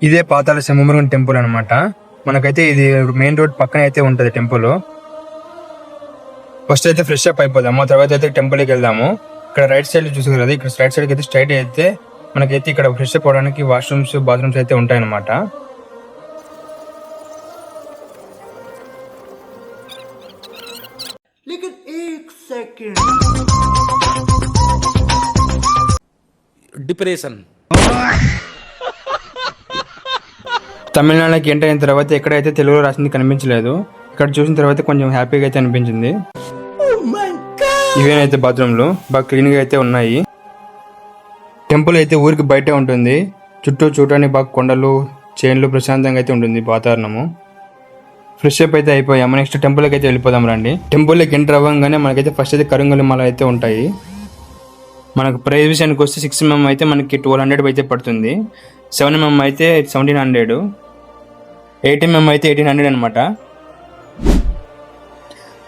ఇదే పాతాళ సింహమురుగన్ టెంపుల్ అనమాట. మనకైతే ఇది మెయిన్ రోడ్ పక్కన అయితే ఉంటుంది టెంపుల్. ఫస్ట్ అయితే ఫ్రెష్ అప్ అయిపోదాము, తర్వాత అయితే టెంపుల్కి వెళ్దాము. ఇక్కడ రైట్ సైడ్ చూసారు కదా, ఇక్కడ రైట్ సైడ్కి అయితే స్ట్రైట్ అయితే మనకైతే ఇక్కడ ఫ్రెష్ అప్ అవడానికి వాష్రూమ్స్ బాత్రూమ్స్ అయితే ఉంటాయన్నమాట. డిప్రెషన్. తమిళనాడుకి ఎంటర్ అయిన తర్వాత ఎక్కడైతే తెలుగులో రాసింది కనిపించలేదు. ఇక్కడ చూసిన తర్వాత కొంచెం హ్యాపీగా అయితే అనిపించింది. ఇవేనైతే బాత్రూమ్లు బాగా క్లీన్గా అయితే ఉన్నాయి. టెంపుల్ అయితే ఊరికి బయటే ఉంటుంది. చుట్టూ చూడడానికి బాగా కొండలు చేన్లు ప్రశాంతంగా అయితే ఉంటుంది వాతావరణము. ఫ్రెష్ అప్ అయితే అయిపోయాము. నెక్స్ట్ టెంపుల్కి అయితే వెళ్ళిపోదాం రండి. టెంపుల్కి ఎంటర్ అవ్వగానే మనకైతే ఫస్ట్ అయితే కరుంగలి మాల అయితే ఉంటాయి. మనకు ప్రైస్ విషయానికి వస్తే 6 mm అయితే మనకి 1200 అయితే పడుతుంది. 7 mm అయితే 1700, 8 mm అయితే 1800 అనమాట.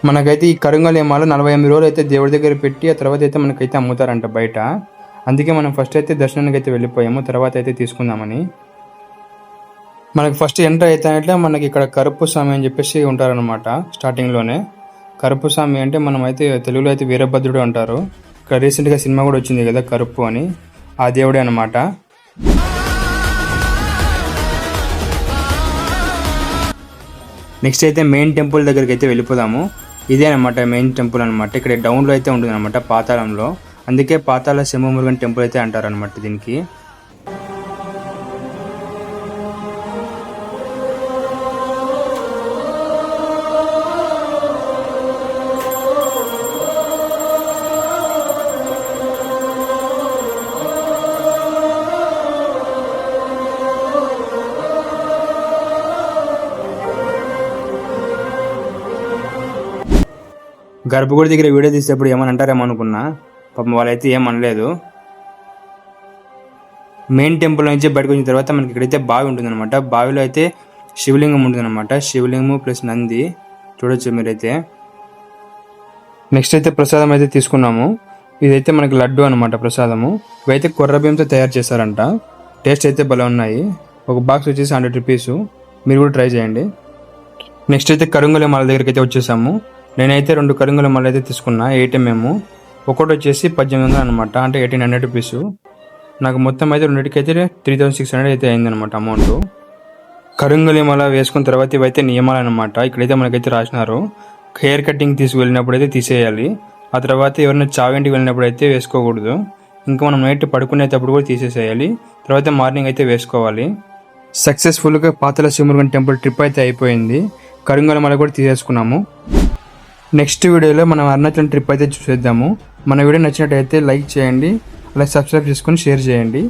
మనకైతే ఈ కరుంగలి మాల 48 రోజులు అయితే దేవుడి దగ్గర పెట్టి ఆ తర్వాత అయితే మనకైతే అమ్ముతారంట బయట. అందుకే మనం ఫస్ట్ అయితే దర్శనానికి అయితే వెళ్ళిపోయాము, తర్వాత అయితే తీసుకుందామని. మనకి ఫస్ట్ ఎంటర్ అయితే మనకి ఇక్కడ కరుపు స్వామి అని చెప్పేసి ఉంటారనమాట. స్టార్టింగ్లోనే కరుపు స్వామి అంటే మనం అయితే తెలుగులో అయితే వీరభద్రుడు అంటారు. ఇక్కడ రీసెంట్గా సినిమా కూడా వచ్చింది కదా కరుపు అని, ఆ దేవుడే అనమాట. నెక్స్ట్ అయితే మెయిన్ టెంపుల్ దగ్గరికి అయితే వెళ్ళిపోదాము. ఇదే అనమాట మెయిన్ టెంపుల్ అనమాట. ఇక్కడ డౌన్లో అయితే ఉంటుంది అనమాట, పాతాళంలో. అందుకే పాతాళ సింహమురుగన్ టెంపుల్ అయితే అంటారు అనమాట దీనికి. గర్భగుడి దగ్గర వీడియో తీసేటప్పుడు ఏమని అంటారేమో అనుకున్నా, పాపం వాళ్ళైతే ఏమనలేదు. మెయిన్ టెంపుల్ నుంచి బయటకు వచ్చిన తర్వాత మనకి ఇక్కడైతే బావి ఉంటుంది అనమాట. బావిలో అయితే శివలింగం ఉంటుంది అనమాట. శివలింగము ప్లస్ నంది చూడొచ్చు మీరైతే. నెక్స్ట్ అయితే ప్రసాదం అయితే తీసుకున్నాము. ఇదైతే మనకి లడ్డు అనమాట ప్రసాదము. ఇవైతే కొర్ర బియ్యంతో తయారు చేస్తారంట. టేస్ట్ అయితే భలే ఉన్నాయి. ఒక బాక్స్ వచ్చేసి 100 రూపీస్. మీరు కూడా ట్రై చేయండి. నెక్స్ట్ అయితే కరుంగలి మాల దగ్గరికి అయితే వచ్చేసాము. నేనైతే 2 కరుంగలి మాల అయితే తీసుకున్నా 8 mm. ఒకటి వచ్చేసి 1800 అనమాట, అంటే 1800 రూపీస్. నాకు మొత్తం అయితే రెండింటికి అయితే 3600 అయితే అయిందనమాట అమౌంట్. కరుంగలి మాల వేసుకున్న తర్వాత ఇవైతే నియమాలు అనమాట. ఇక్కడైతే మనకైతే రాసినారు. హెయిర్ కటింగ్ తీసుకువెళ్ళినప్పుడు అయితే తీసేయాలి. ఆ తర్వాత ఎవరైనా చావింటికి వెళ్ళినప్పుడు అయితే వేసుకోకూడదు. ఇంకా మనం నైట్ పడుకునేటప్పుడు కూడా తీసేసేయాలి. తర్వాత మార్నింగ్ అయితే వేసుకోవాలి. సక్సెస్ఫుల్గా పాతాళ సింహమురుగన్ టెంపుల్ ట్రిప్ అయితే అయిపోయింది. కరుంగలి మాల కూడా తీసేసుకున్నాము. నెక్స్ట్ వీడియోలో మనం అరుణాచలం ట్రిప్ అయితే చూసేద్దాము. మన వీడియో నచ్చినట్టయితే లైక్ చేయండి, అలాగే సబ్స్క్రైబ్ చేసుకొని షేర్ చేయండి.